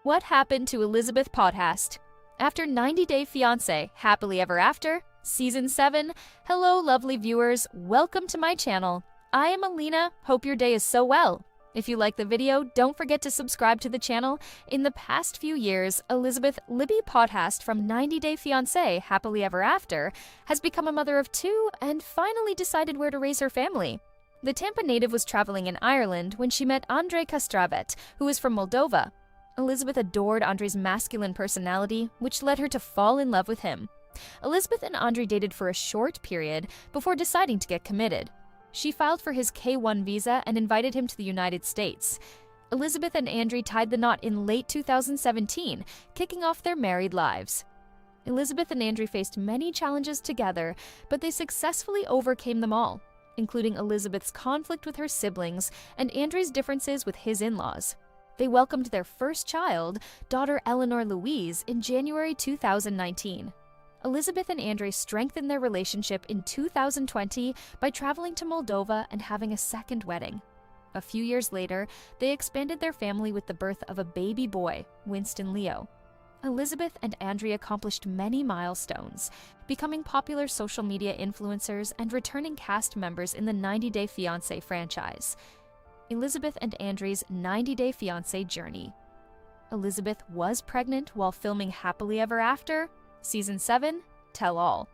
What happened to Elizabeth Potthast? After 90 Day Fiancé, Happily Ever After, Season 7, hello lovely viewers, welcome to my channel. I am Alina, hope your day is so well. If you like the video, don't forget to subscribe to the channel. In the past few years, Elizabeth Libby Potthast from 90 Day Fiancé, Happily Ever After, has become a mother of two and finally decided where to raise her family. The Tampa native was traveling in Ireland when she met Andrei Castravet, who is from Moldova. Elizabeth adored Andrei's masculine personality, which led her to fall in love with him. Elizabeth and Andrei dated for a short period before deciding to get committed. She filed for his K-1 visa and invited him to the United States. Elizabeth and Andrei tied the knot in late 2017, kicking off their married lives. Elizabeth and Andrei faced many challenges together, but they successfully overcame them all, including Elizabeth's conflict with her siblings and Andrei's differences with his in-laws. They welcomed their first child, daughter Eleanor Louise, in January 2019. Elizabeth and Andrei strengthened their relationship in 2020 by traveling to Moldova and having a second wedding. A few years later, they expanded their family with the birth of a baby boy, Winston Leo. Elizabeth and Andrei accomplished many milestones, becoming popular social media influencers and returning cast members in the 90 Day Fiancé franchise. Elizabeth and Andrei's 90 Day Fiancé journey. Elizabeth was pregnant while filming Happily Ever After, Season 7, Tell All.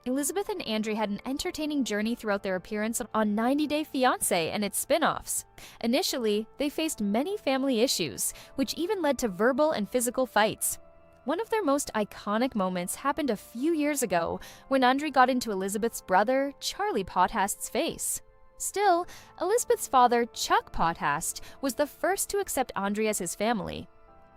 Elizabeth and Andrei had an entertaining journey throughout their appearance on 90 Day Fiancé and its spin-offs. Initially, they faced many family issues, which even led to verbal and physical fights. One of their most iconic moments happened a few years ago when Andrei got into Elizabeth's brother, Charlie Potthast's face. Still, Elizabeth's father, Chuck Potthast, was the first to accept Andrei as his family.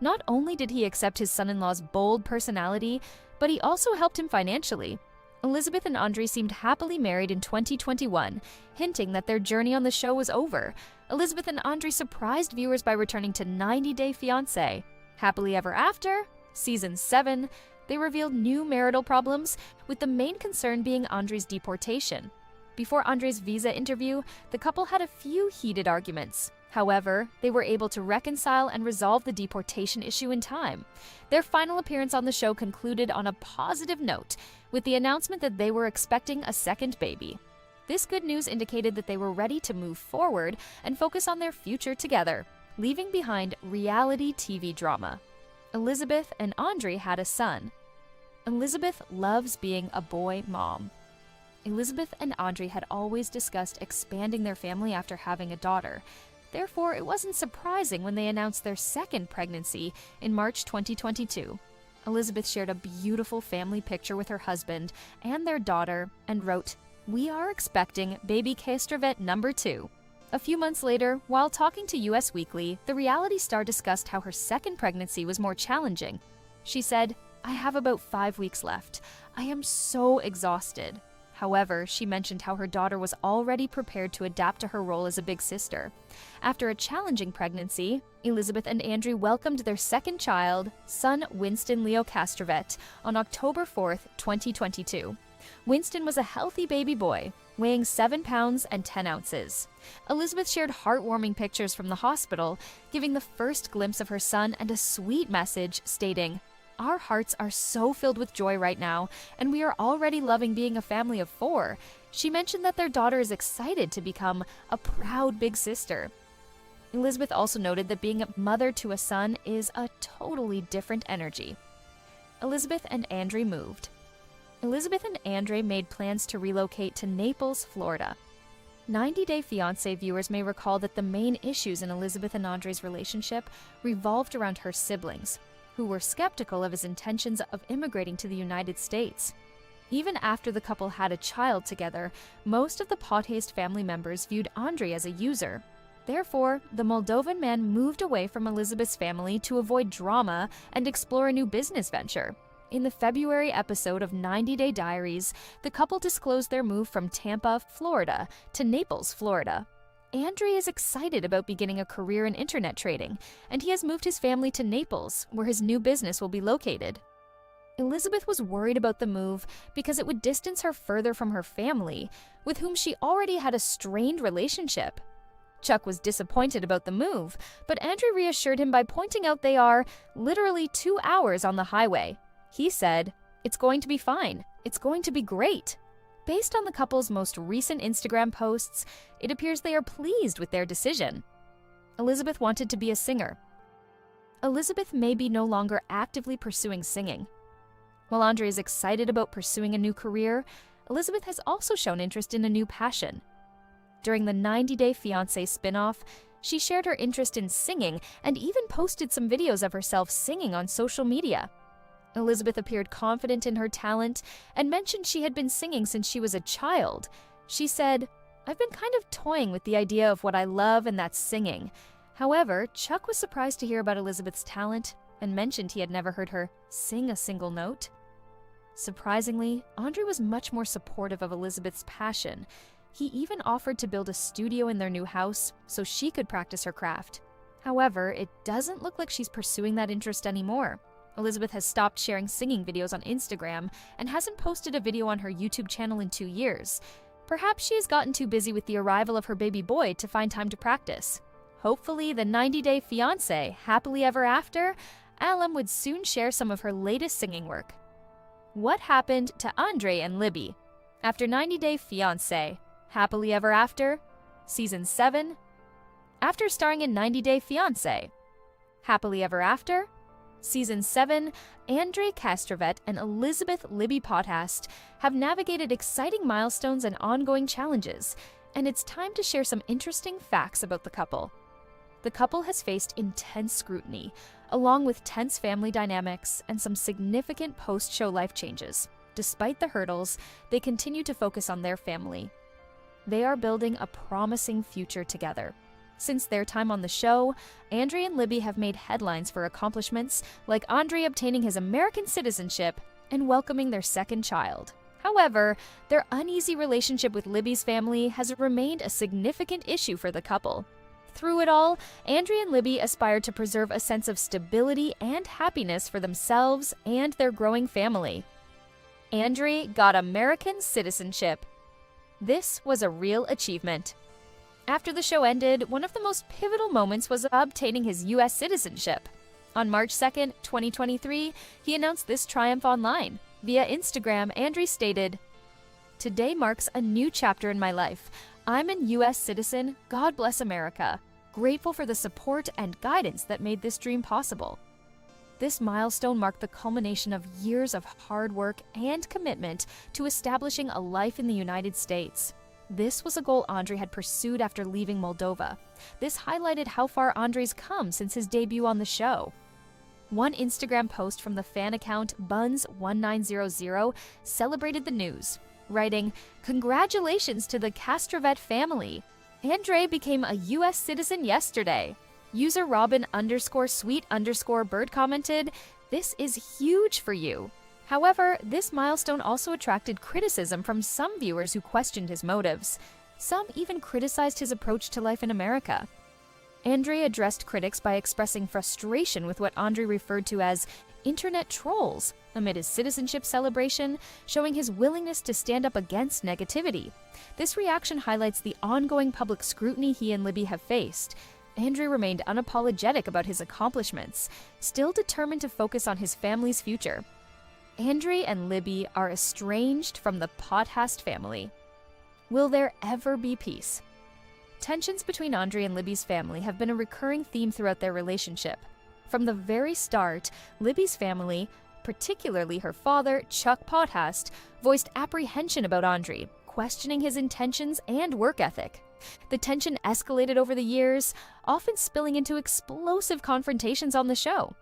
Not only did he accept his son-in-law's bold personality, but he also helped him financially. Elizabeth and Andrei seemed happily married in 2021, hinting that their journey on the show was over. Elizabeth and Andrei surprised viewers by returning to 90 Day Fiancé. Happily Ever After, Season 7, they revealed new marital problems, with the main concern being Andrei's deportation. Before Andrei's visa interview, the couple had a few heated arguments. However, they were able to reconcile and resolve the deportation issue in time. Their final appearance on the show concluded on a positive note, with the announcement that they were expecting a second baby. This good news indicated that they were ready to move forward and focus on their future together, leaving behind reality TV drama. Elizabeth and Andrei had a son. Elizabeth loves being a boy mom. Elizabeth and Andrei had always discussed expanding their family after having a daughter. Therefore, it wasn't surprising when they announced their second pregnancy in March 2022. Elizabeth shared a beautiful family picture with her husband and their daughter and wrote, "We are expecting baby Castravet number 2. A few months later, while talking to US Weekly, the reality star discussed how her second pregnancy was more challenging. She said, "I have about 5 weeks left. I am so exhausted." However, she mentioned how her daughter was already prepared to adapt to her role as a big sister. After a challenging pregnancy, Elizabeth and Andrei welcomed their second child, son Winston Leo Castravet, on October 4th, 2022. Winston was a healthy baby boy, weighing 7 pounds and 10 ounces. Elizabeth shared heartwarming pictures from the hospital, giving the first glimpse of her son and a sweet message stating, "Our hearts are so filled with joy right now, and we are already loving being a family of 4. She mentioned that their daughter is excited to become a proud big sister. Elizabeth also noted that being a mother to a son is a totally different energy. Elizabeth and Andrei moved. Elizabeth and Andrei made plans to relocate to Naples, Florida. 90 Day Fiancé viewers may recall that the main issues in Elizabeth and Andrei's relationship revolved around her siblings, who were skeptical of his intentions of immigrating to the United States. Even after the couple had a child together, most of the Potthast family members viewed Andrei as a user. Therefore, the Moldovan man moved away from Elizabeth's family to avoid drama and explore a new business venture. In the February episode of 90 Day Diaries, the couple disclosed their move from Tampa, Florida, to Naples, Florida. Andrei is excited about beginning a career in internet trading, and he has moved his family to Naples, where his new business will be located. Elizabeth was worried about the move because it would distance her further from her family, with whom she already had a strained relationship. Chuck was disappointed about the move, but Andrei reassured him by pointing out they are literally 2 hours on the highway. He said, "It's going to be fine. It's going to be great." Based on the couple's most recent Instagram posts, it appears they are pleased with their decision. Elizabeth wanted to be a singer. Elizabeth may be no longer actively pursuing singing. While Andrei is excited about pursuing a new career, Elizabeth has also shown interest in a new passion. During the 90-Day Fiancé spin-off, she shared her interest in singing and even posted some videos of herself singing on social media. Elizabeth appeared confident in her talent and mentioned she had been singing since she was a child. She said, "I've been kind of toying with the idea of what I love, and that's singing." However, Chuck was surprised to hear about Elizabeth's talent and mentioned he had never heard her sing a single note. Surprisingly, Andrei was much more supportive of Elizabeth's passion. He even offered to build a studio in their new house so she could practice her craft. However, it doesn't look like she's pursuing that interest anymore. Elizabeth has stopped sharing singing videos on Instagram and hasn't posted a video on her YouTube channel in 2 years. Perhaps she has gotten too busy with the arrival of her baby boy to find time to practice. Hopefully, the 90-Day Fiancé, Happily Ever After, Alum would soon share some of her latest singing work. What happened to Andrei and Libby? After 90-Day Fiancé, Happily Ever After, Season 7. After starring in 90-Day Fiancé, Happily Ever After, Season 7, Andrei Castravet and Elizabeth Libby Potthast have navigated exciting milestones and ongoing challenges, and it's time to share some interesting facts about the couple. The couple has faced intense scrutiny, along with tense family dynamics and some significant post-show life changes. Despite the hurdles, they continue to focus on their family. They are building a promising future together. Since their time on the show, Andrei and Libby have made headlines for accomplishments like Andrei obtaining his American citizenship and welcoming their second child. However, their uneasy relationship with Libby's family has remained a significant issue for the couple. Through it all, Andrei and Libby aspire to preserve a sense of stability and happiness for themselves and their growing family. Andrei got American citizenship. This was a real achievement. After the show ended, one of the most pivotal moments was obtaining his U.S. citizenship. On March 2nd, 2023, he announced this triumph online. Via Instagram, Andrei stated, "Today marks a new chapter in my life. I'm a U.S. citizen. God bless America. Grateful for the support and guidance that made this dream possible." This milestone marked the culmination of years of hard work and commitment to establishing a life in the United States. This was a goal Andrei had pursued after leaving Moldova. This highlighted how far Andrei's come since his debut on the show. One Instagram post from the fan account Buns1900 celebrated the news, writing, "Congratulations to the Castravet family. Andrei became a U.S. citizen yesterday." User Robin_sweet_bird commented, "This is huge for you." However, this milestone also attracted criticism from some viewers who questioned his motives. Some even criticized his approach to life in America. Andrei addressed critics by expressing frustration with what Andrei referred to as internet trolls amid his citizenship celebration, showing his willingness to stand up against negativity. This reaction highlights the ongoing public scrutiny he and Libby have faced. Andrei remained unapologetic about his accomplishments, still determined to focus on his family's future. Andrei and Libby are estranged from the Potthast family. Will there ever be peace? Tensions between Andrei and Libby's family have been a recurring theme throughout their relationship. From the very start, Libby's family, particularly her father, Chuck Potthast, voiced apprehension about Andrei, questioning his intentions and work ethic. The tension escalated over the years, often spilling into explosive confrontations on the show.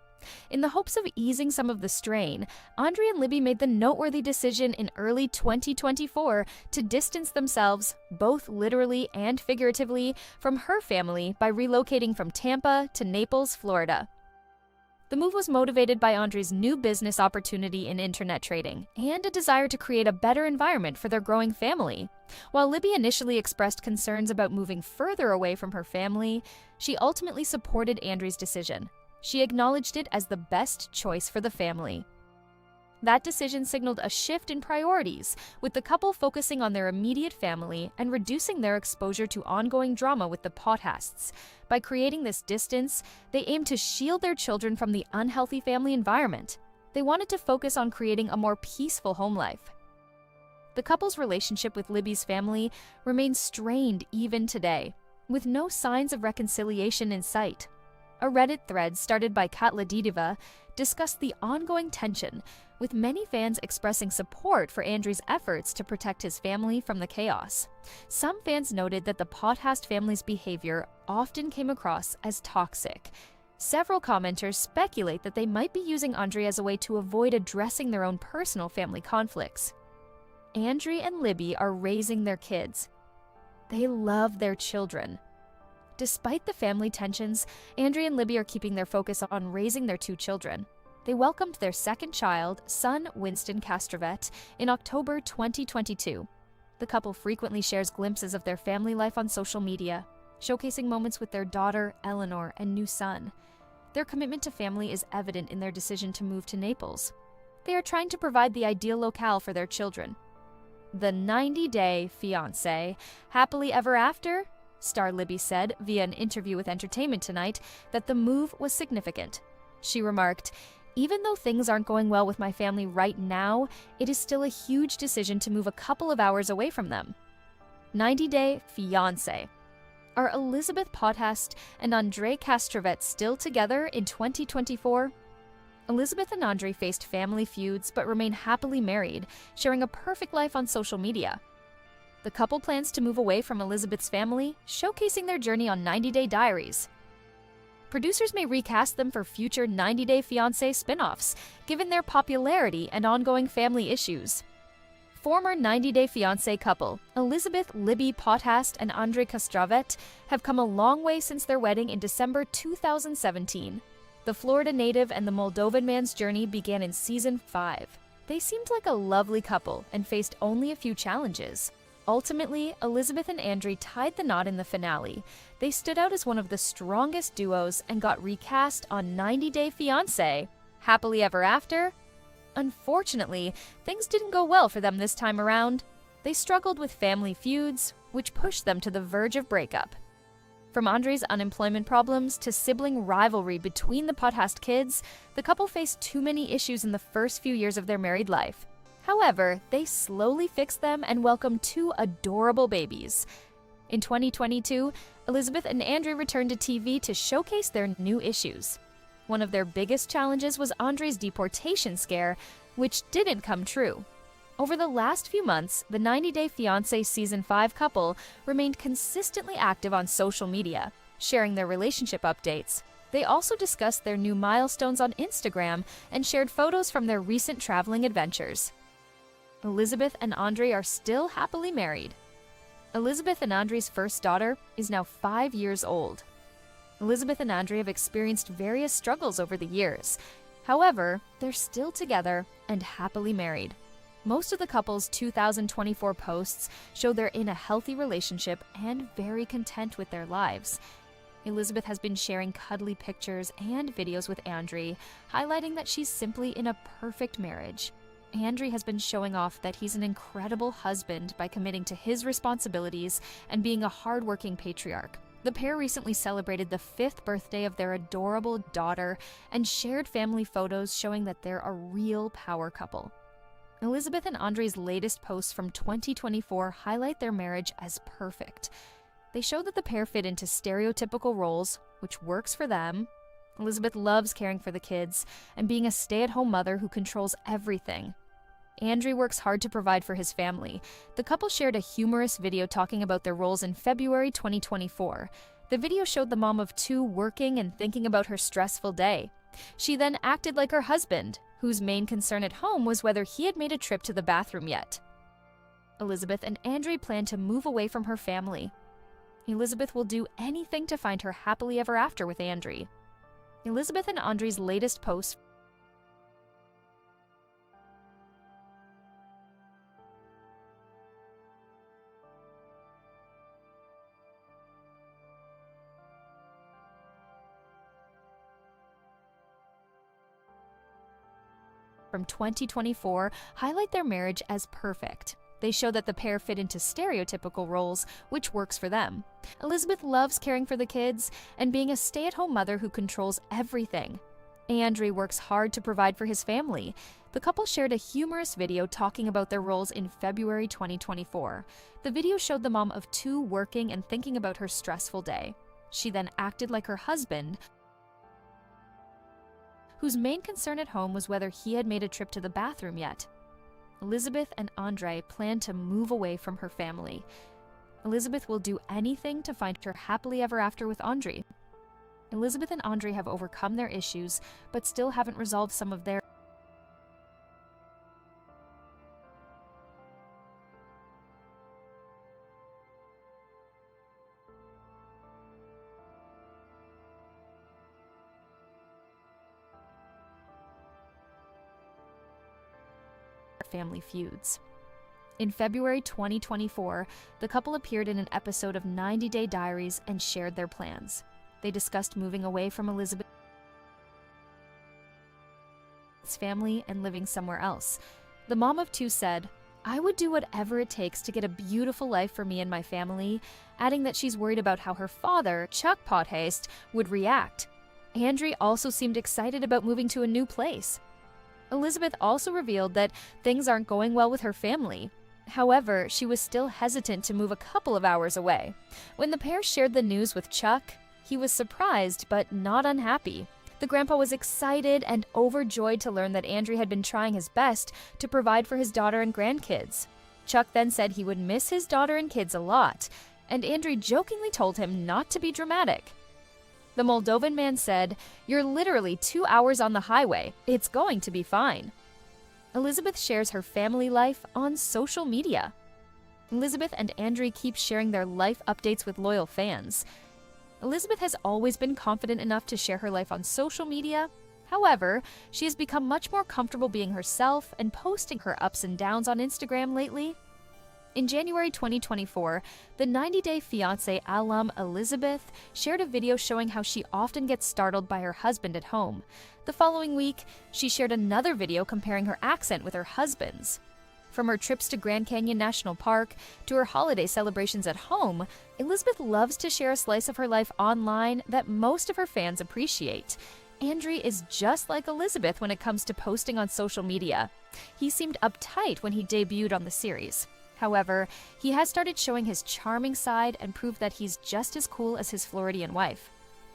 In the hopes of easing some of the strain, Andrei and Libby made the noteworthy decision in early 2024 to distance themselves, both literally and figuratively, from her family by relocating from Tampa to Naples, Florida. The move was motivated by Andrei's new business opportunity in internet trading and a desire to create a better environment for their growing family. While Libby initially expressed concerns about moving further away from her family, she ultimately supported Andrei's decision. She acknowledged it as the best choice for the family. That decision signaled a shift in priorities, with the couple focusing on their immediate family and reducing their exposure to ongoing drama with the Potthasts. By creating this distance, they aimed to shield their children from the unhealthy family environment. They wanted to focus on creating a more peaceful home life. The couple's relationship with Libby's family remains strained even today, with no signs of reconciliation in sight. A Reddit thread started by Katla Didiva discussed the ongoing tension, with many fans expressing support for Andrei's efforts to protect his family from the chaos. Some fans noted that the Potthast family's behavior often came across as toxic. Several commenters speculate that they might be using Andrei as a way to avoid addressing their own personal family conflicts. Andrei and Libby are raising their kids. They love their children. Despite the family tensions, Andrei and Libby are keeping their focus on raising their two children. They welcomed their second child, son Winston Castravet, in October 2022. The couple frequently shares glimpses of their family life on social media, showcasing moments with their daughter, Eleanor, and new son. Their commitment to family is evident in their decision to move to Naples. They are trying to provide the ideal locale for their children. The 90-day fiancé, happily ever after? Star Libby said via an interview with Entertainment Tonight that the move was significant. She remarked, "Even though things aren't going well with my family right now, it is still a huge decision to move a couple of hours away from them." 90-day fiancé. Are Elizabeth Potthast and Andrei Castravet still together in 2024? Elizabeth and Andrei faced family feuds but remain happily married, sharing a perfect life on social media. The couple plans to move away from Elizabeth's family, showcasing their journey on 90-Day Diaries. Producers may recast them for future 90-Day Fiancé spin-offs, given their popularity and ongoing family issues. Former 90-Day Fiancé couple, Elizabeth Libby Potthast and Andrei Castravet, have come a long way since their wedding in December 2017. The Florida native and the Moldovan man's journey began in Season 5. They seemed like a lovely couple and faced only a few challenges. Ultimately, Elizabeth and Andrei tied the knot in the finale. They stood out as one of the strongest duos and got recast on 90-Day Fiancé. Happily ever after? Unfortunately, things didn't go well for them this time around. They struggled with family feuds, which pushed them to the verge of breakup. From Andrei's unemployment problems to sibling rivalry between the Potthast kids, the couple faced too many issues in the first few years of their married life. However, they slowly fixed them and welcomed two adorable babies. In 2022, Elizabeth and Andrei returned to TV to showcase their new issues. One of their biggest challenges was Andrei's deportation scare, which didn't come true. Over the last few months, the 90-Day Fiancé Season 5 couple remained consistently active on social media, sharing their relationship updates. They also discussed their new milestones on Instagram and shared photos from their recent traveling adventures. Elizabeth and Andrei are still happily married. Elizabeth and Andrei's first daughter is now 5 years old. Elizabeth and Andrei have experienced various struggles over the years. However, they're still together and happily married. Most of the couple's 2024 posts show they're in a healthy relationship and very content with their lives. Elizabeth has been sharing cuddly pictures and videos with Andrei, highlighting that she's simply in a perfect marriage. Andrei has been showing off that he's an incredible husband by committing to his responsibilities and being a hardworking patriarch. The pair recently celebrated the 5th birthday of their adorable daughter and shared family photos showing that they're a real power couple. Elizabeth and Andrei's latest posts from 2024 highlight their marriage as perfect. They show that the pair fit into stereotypical roles, which works for them. Elizabeth loves caring for the kids and being a stay-at-home mother who controls everything. Andrei works hard to provide for his family. The couple shared a humorous video talking about their roles in February 2024. The video showed the mom of two working and thinking about her stressful day. She then acted like her husband, whose main concern at home was whether he had made a trip to the bathroom yet. Elizabeth and Andrei plan to move away from her family. Elizabeth will do anything to find her happily ever after with Andrei. Elizabeth and Andrei's latest post from 2024 highlight their marriage as perfect. They show that the pair fit into stereotypical roles, which works for them. Elizabeth loves caring for the kids and being a stay-at-home mother who controls everything. Andrei works hard to provide for his family. The couple shared a humorous video talking about their roles in February 2024. The video showed the mom of two working and thinking about her stressful day. She then acted like her husband, whose main concern at home was whether he had made a trip to the bathroom yet. Elizabeth and Andrei plan to move away from her family. Elizabeth will do anything to find her happily ever after with Andrei. Elizabeth and Andrei have overcome their issues, but still haven't resolved some of their family feuds. In February 2024, the couple appeared in an episode of 90 Day Diaries and shared their plans. They discussed moving away from Elizabeth's family and living somewhere else. The mom of two said, "I would do whatever it takes to get a beautiful life for me and my family," adding that she's worried about how her father, Chuck Potthast, would react. Andrei also seemed excited about moving to a new place. Elizabeth also revealed that things aren't going well with her family. However, she was still hesitant to move a couple of hours away. When the pair shared the news with Chuck, he was surprised but not unhappy. The grandpa was excited and overjoyed to learn that Andrei had been trying his best to provide for his daughter and grandkids. Chuck then said he would miss his daughter and kids a lot, and Andrei jokingly told him not to be dramatic. The Moldovan man said, "You're literally 2 hours on the highway. It's going to be fine." Elizabeth shares her family life on social media. Elizabeth and Andrei keep sharing their life updates with loyal fans. Elizabeth has always been confident enough to share her life on social media. However, she has become much more comfortable being herself and posting her ups and downs on Instagram lately. In January 2024, the 90-day fiancé alum Elizabeth shared a video showing how she often gets startled by her husband at home. The following week, she shared another video comparing her accent with her husband's. From her trips to Grand Canyon National Park to her holiday celebrations at home, Elizabeth loves to share a slice of her life online that most of her fans appreciate. Andrei is just like Elizabeth when it comes to posting on social media. He seemed uptight when he debuted on the series. However, he has started showing his charming side and proved that he's just as cool as his Floridian wife.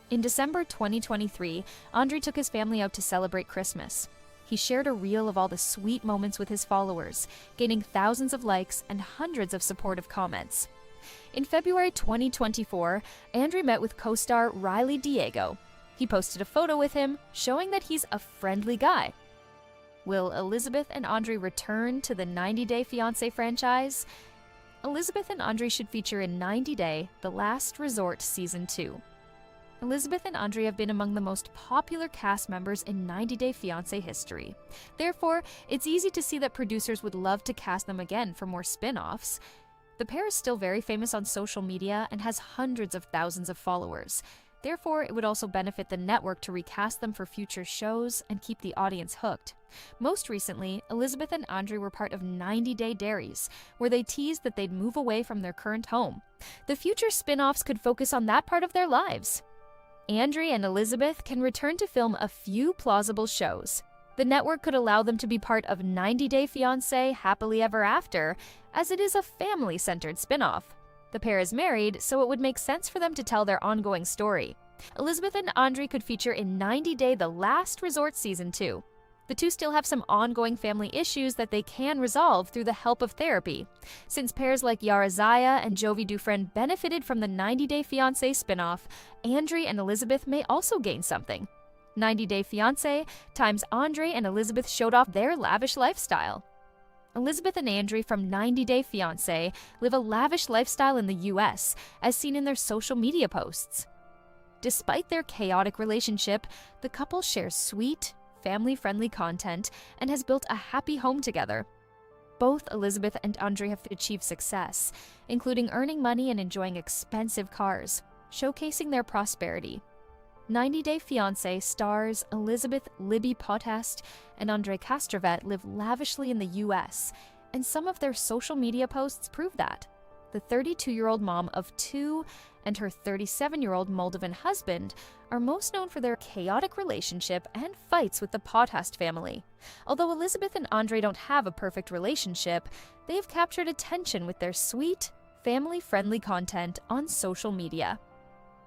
In December 2023, Andrei took his family out to celebrate Christmas. He shared a reel of all the sweet moments with his followers, gaining thousands of likes and hundreds of supportive comments. In February 2024, Andrei met with co-star Riley Diego. He posted a photo with him, showing that he's a friendly guy. Will Elizabeth and Andrei return to the 90 Day Fiancé franchise? Elizabeth and Andrei should feature in 90 Day, The Last Resort Season 2. Elizabeth and Andrei have been among the most popular cast members in 90 Day Fiancé history. Therefore, it's easy to see that producers would love to cast them again for more spin-offs. The pair is still very famous on social media and has hundreds of thousands of followers. Therefore, it would also benefit the network to recast them for future shows and keep the audience hooked. Most recently, Elizabeth and Andrei were part of 90 Day Diaries, where they teased that they'd move away from their current home. The future spin-offs could focus on that part of their lives. Andrei and Elizabeth can return to film a few plausible shows. The network could allow them to be part of 90 Day Fiancé Happily Ever After, as it is a family-centered spin-off. The pair is married, so it would make sense for them to tell their ongoing story. Elizabeth and Andrei could feature in 90 Day The Last Resort Season 2. The two still have some ongoing family issues that they can resolve through the help of therapy. Since pairs like Yara Zaya and Jovi Dufresne benefited from the 90 Day Fiancé spinoff, Andrei and Elizabeth may also gain something. 90 Day Fiancé times Andrei and Elizabeth showed off their lavish lifestyle. Elizabeth and Andrei from 90 Day Fiancé live a lavish lifestyle in the US, as seen in their social media posts. Despite their chaotic relationship, the couple shares sweet, family-friendly content and has built a happy home together. Both Elizabeth and Andrei have achieved success, including earning money and enjoying expensive cars, showcasing their prosperity. 90 Day Fiancé stars Elizabeth "Libby" Potthast and Andrei Castravet live lavishly in the US, and some of their social media posts prove that. The 32-year-old mom of two and her 37-year-old Moldovan husband are most known for their chaotic relationship and fights with the Potthast family. Although Elizabeth and Andrei don't have a perfect relationship, they have captured attention with their sweet, family-friendly content on social media.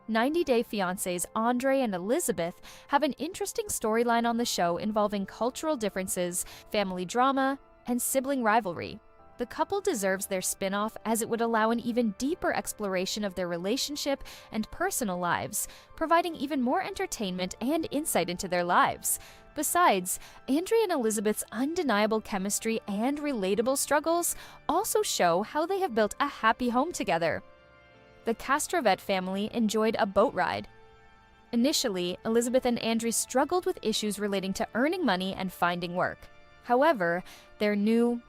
90 Day Fiancé's Andrei and Elizabeth have an interesting storyline on the show involving cultural differences, family drama, and sibling rivalry. The couple deserves their spin-off, as it would allow an even deeper exploration of their relationship and personal lives, providing even more entertainment and insight into their lives. Besides, Andrei and Elizabeth's undeniable chemistry and relatable struggles also show how they have built a happy home together. The Castravet family enjoyed a boat ride. Initially, Elizabeth and Andrei struggled with issues relating to earning money and finding work. However, their new,